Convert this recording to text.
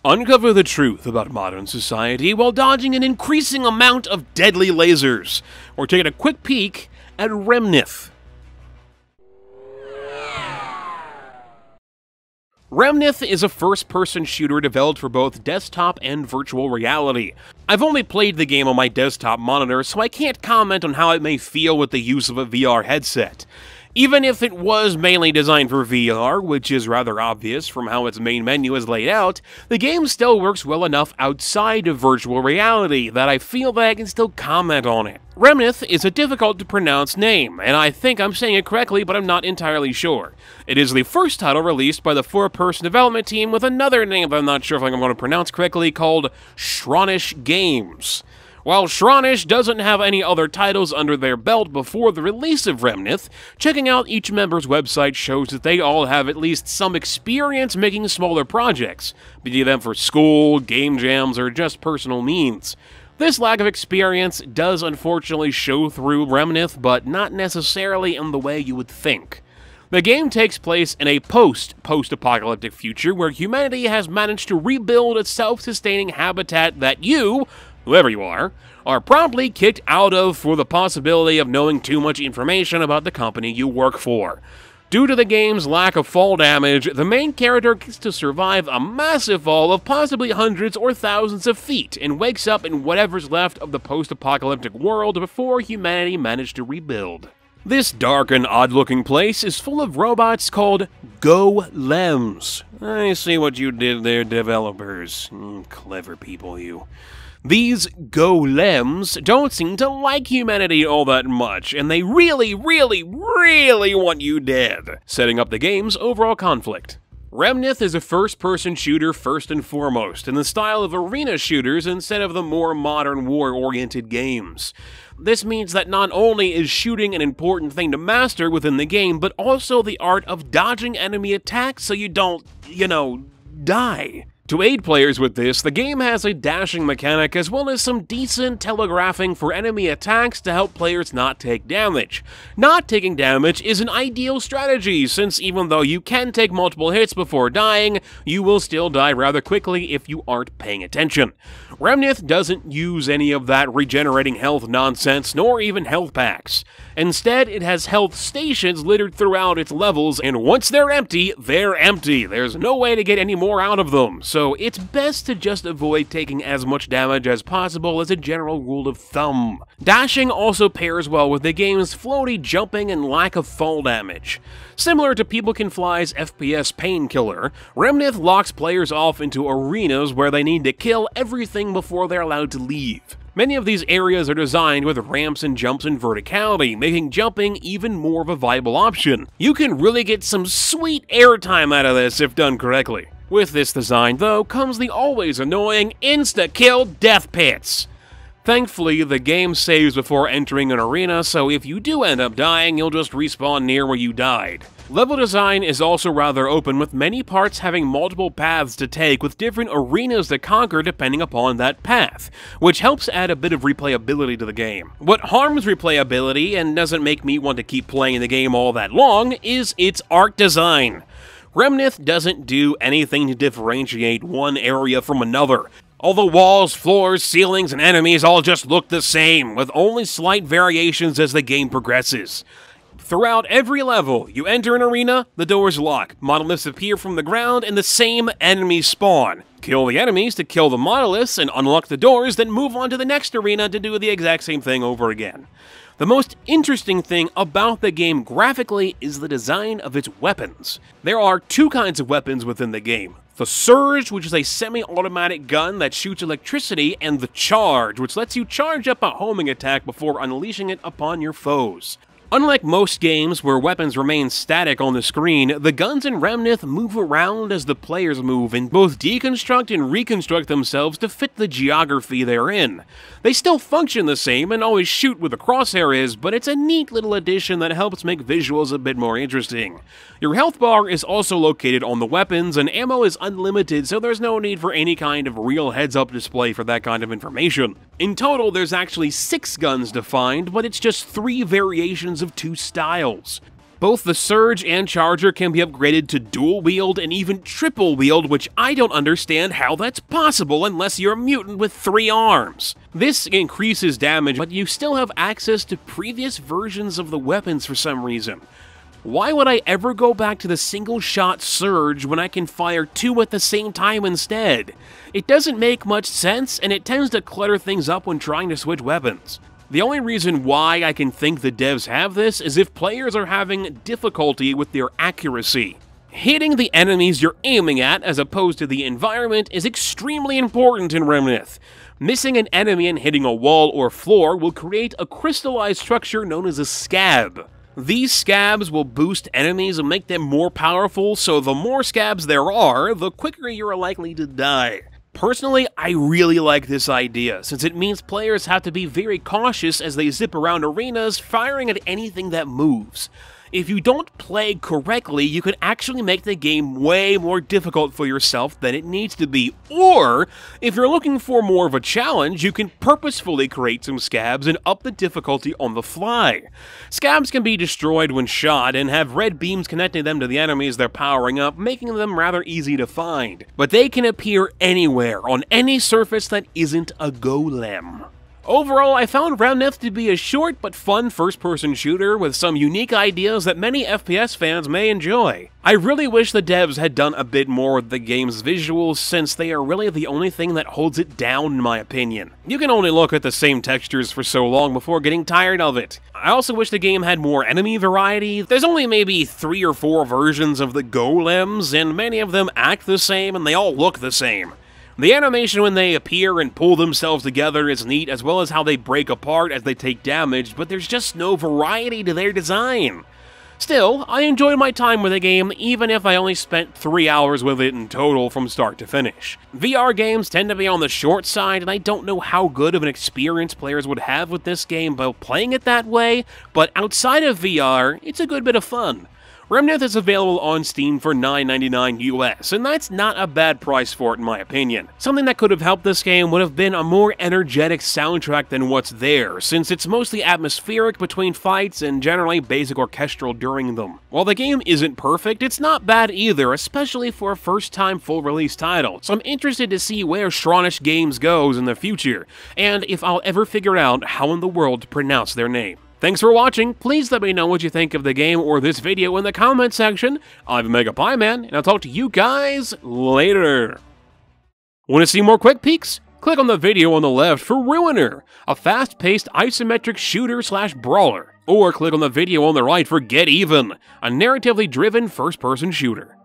Uncover the truth about modern society while dodging an increasing amount of deadly lasers. We're taking a quick peek at Remnith. Remnith is a first-person shooter developed for both desktop and virtual reality. I've only played the game on my desktop monitor, so I can't comment on how it may feel with the use of a VR headset. Even if it was mainly designed for VR, which is rather obvious from how its main menu is laid out, the game still works well enough outside of virtual reality that I feel that I can still comment on it. Remnith is a difficult-to-pronounce name, and I think I'm saying it correctly, but I'm not entirely sure. It is the first title released by the 4-person development team with another name that I'm not sure if I'm going to pronounce correctly, called Shronish Games. While Shronish doesn't have any other titles under their belt before the release of Remnith, checking out each member's website shows that they all have at least some experience making smaller projects, be them for school, game jams, or just personal means. This lack of experience does unfortunately show through Remnith, but not necessarily in the way you would think. The game takes place in a post-apocalyptic future where humanity has managed to rebuild a self-sustaining habitat that you, whoever you are promptly kicked out of for the possibility of knowing too much information about the company you work for. Due to the game's lack of fall damage, the main character gets to survive a massive fall of possibly hundreds or thousands of feet and wakes up in whatever's left of the post-apocalyptic world before humanity managed to rebuild. This dark and odd-looking place is full of robots called golems. I see what you did there, developers. Clever people, you. These golems don't seem to like humanity all that much, and they really want you dead, setting up the game's overall conflict. Remnith is a first-person shooter first and foremost, in the style of arena shooters instead of the more modern war-oriented games. This means that not only is shooting an important thing to master within the game, but also the art of dodging enemy attacks so you don't, die. To aid players with this, the game has a dashing mechanic as well as some decent telegraphing for enemy attacks to help players not take damage. Not taking damage is an ideal strategy, since even though you can take multiple hits before dying, you will still die rather quickly if you aren't paying attention. Remnith doesn't use any of that regenerating health nonsense, nor even health packs. Instead, it has health stations littered throughout its levels, and once they're empty, they're empty. There's no way to get any more out of them, so it's best to just avoid taking as much damage as possible as a general rule of thumb. Dashing also pairs well with the game's floaty jumping and lack of fall damage. Similar to People Can Fly's FPS Painkiller, Remnith locks players off into arenas where they need to kill everything before they're allowed to leave. Many of these areas are designed with ramps and jumps and verticality, making jumping even more of a viable option. You can really get some sweet airtime out of this if done correctly. With this design, though, comes the always annoying insta-kill death pits. Thankfully, the game saves before entering an arena, so if you do end up dying, you'll just respawn near where you died. Level design is also rather open, with many parts having multiple paths to take with different arenas to conquer depending upon that path, which helps add a bit of replayability to the game. What harms replayability and doesn't make me want to keep playing the game all that long is its art design. Remnith doesn't do anything to differentiate one area from another. All the walls, floors, ceilings, and enemies all just look the same, with only slight variations as the game progresses. Throughout every level, you enter an arena, the doors lock, monoliths appear from the ground, and the same enemies spawn. Kill the enemies to kill the monoliths and unlock the doors, then move on to the next arena to do the exact same thing over again. The most interesting thing about the game graphically is the design of its weapons. There are two kinds of weapons within the game. The Surge, which is a semi-automatic gun that shoots electricity, and the Charge, which lets you charge up a homing attack before unleashing it upon your foes. Unlike most games where weapons remain static on the screen, the guns in Remnith move around as the players move and both deconstruct and reconstruct themselves to fit the geography they're in. They still function the same and always shoot where the crosshair is, but it's a neat little addition that helps make visuals a bit more interesting. Your health bar is also located on the weapons, and ammo is unlimited, so there's no need for any kind of real heads-up display for that kind of information. In total, there's actually 6 guns defined, but it's just 3 variations of 2 styles. Both the Surge and Charger can be upgraded to dual wield and even triple wield, which I don't understand how that's possible unless you're a mutant with 3 arms. This increases damage, but you still have access to previous versions of the weapons for some reason. Why would I ever go back to the single-shot Surge when I can fire 2 at the same time instead? It doesn't make much sense, and it tends to clutter things up when trying to switch weapons. The only reason why I can think the devs have this is if players are having difficulty with their accuracy. Hitting the enemies you're aiming at as opposed to the environment is extremely important in Remnith. Missing an enemy and hitting a wall or floor will create a crystallized structure known as a scab. These scabs will boost enemies and make them more powerful, so the more scabs there are, the quicker you're likely to die. Personally, I really like this idea, since it means players have to be very cautious as they zip around arenas, firing at anything that moves. If you don't play correctly, you can actually make the game way more difficult for yourself than it needs to be. Or, if you're looking for more of a challenge, you can purposefully create some scabs and up the difficulty on the fly. Scabs can be destroyed when shot and have red beams connecting them to the enemies they're powering up, making them rather easy to find. But they can appear anywhere, on any surface that isn't a golem. Overall, I found Remnith to be a short but fun first-person shooter with some unique ideas that many FPS fans may enjoy. I really wish the devs had done a bit more with the game's visuals, since they are really the only thing that holds it down in my opinion. You can only look at the same textures for so long before getting tired of it. I also wish the game had more enemy variety. There's only maybe 3 or 4 versions of the golems, and many of them act the same and they all look the same. The animation when they appear and pull themselves together is neat, as well as how they break apart as they take damage, but there's just no variety to their design. Still, I enjoyed my time with the game, even if I only spent 3 hours with it in total from start to finish. VR games tend to be on the short side, and I don't know how good of an experience players would have with this game by playing it that way, but outside of VR, it's a good bit of fun. Remnith is available on Steam for $9.99 US, and that's not a bad price for it in my opinion. Something that could have helped this game would have been a more energetic soundtrack than what's there, since it's mostly atmospheric between fights and generally basic orchestral during them. While the game isn't perfect, it's not bad either, especially for a first-time full-release title, so I'm interested to see where Shronish Games goes in the future, and if I'll ever figure out how in the world to pronounce their name. Thanks for watching. Please let me know what you think of the game or this video in the comment section. I'm MegapieMan, and I'll talk to you guys later. Want to see more quick peeks? Click on the video on the left for Ruiner, a fast-paced isometric shooter/brawler. Or click on the video on the right for Get Even, a narratively driven first-person shooter.